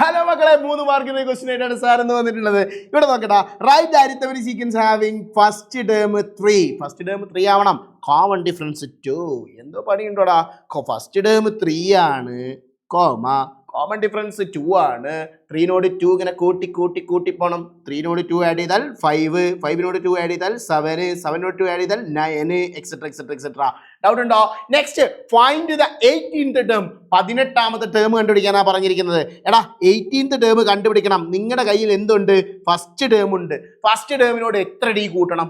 Hello മക്കളെ, 3 മാർക്കിന്റെ question ആയിട്ടാണ് സാർ എന്ന് വന്നിട്ടുള്ളത്. ഇവിടെ നോക്കട്ടാ, right arithmetic sequence having first term 3 ആവണം. Common difference 2. എന്തോ പണിയുണ്ടോടാ? ഫസ്റ്റ് ടേം 3 ആണ്, കോമൺ ഡിഫറൻസ് 2 ആണ്. 3നോട് 2 ഇങ്ങനെ കൂട്ടി പോണം. 3നോട് 2 ആഡ് ചെയ്താൽ 5, 5നോട് 2 ആഡ് ചെയ്താൽ 7, 7നോട് 2 ആഡ് ചെയ്താൽ 9, എക്സെട്ര. ഡൗട്ട് ഉണ്ടോ? Next, find the 18th term. 18ാമത്തെ ടേം കണ്ടുപിടിക്കാനാ പറഞ്ഞിരിക്കുന്നത്. എടാ, 18th ടേം കണ്ടുപിടിക്കണം. നിങ്ങളുടെ കയ്യിൽ എന്തുണ്ട്? ഫസ്റ്റ് ടേം ഉണ്ട്. ഫസ്റ്റ് ടേമിനോട് എത്ര ഡി കൂട്ടണം?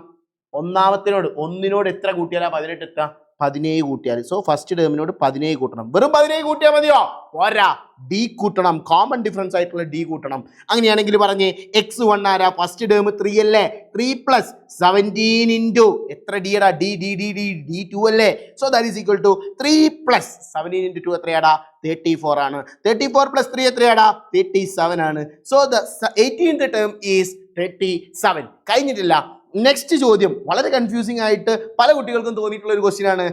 ഒന്നിനോട് എത്ര കൂട്ടിയാലാ 18 എത്താ? 17 കൂട്ടിയാൽ. സോ ഫസ്റ്റ് ടേമിനോട് 17 കൂട്ടണം. വെറും 17 കൂട്ടിയാൽ മതിയോ? പോരാ, ഡി കൂട്ടണം. കോമൺ ഡിഫറൻസ് ആയിട്ടുള്ള ഡി കൂട്ടണം. അങ്ങനെയാണെങ്കിൽ പറഞ്ഞേ, x1 ആരാ? ഫസ്റ്റ് ടേം 3 അല്ലേ? 3 + 17 ഇൻറ്റു എത്ര ഡി എടാ? ഡി 2 അല്ലേ? So that is equal to 3 + 17 into 2 എത്രയാടാ? 34 ആണ്. 34 + 3 എത്രയാടാ? 37 ആണ്. So the 18th term is 37. കഴിഞ്ഞിട്ടില്ല. നെക്സ്റ്റ് ചോദ്യം വളരെ കൺഫ്യൂസിംഗ് ആയിട്ട് പല കുട്ടികൾക്കും തോന്നിയിട്ടുള്ള ഒരു ക്വസ്റ്റ്യൻ ആണ്.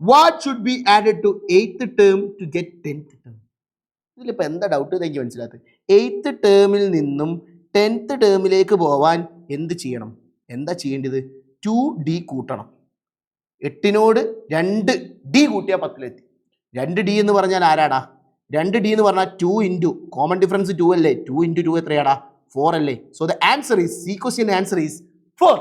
What should be added to 8th term to get 10th term? ഇതിലിപ്പോൾ എന്താ ഡൗട്ട്? എനിക്ക് മനസ്സിലാത്തത്. 8th ടേമിൽ നിന്നും 10th ടേമിലേക്ക് പോവാൻ എന്ത് ചെയ്യണം? എന്താ ചെയ്യേണ്ടത്? 2d കൂട്ടണം. 8നോട് 2d കൂട്ടിയാൽ 10ലെത്തി. 2d എന്ന് പറഞ്ഞാൽ ആരാടാ? 2d എന്ന് പറഞ്ഞാൽ 2 ഇൻറ്റു കോമൺ ഡിഫറൻസ് 2 അല്ലേ? 2 ഇൻറ്റു 2 എത്രയാടാ? 4 അല്ലേ? സോ ദ ആൻസർ ഈസ്, ഈ ക്വസ്റ്റ്യൻ ആൻസർ ഈസ് 4.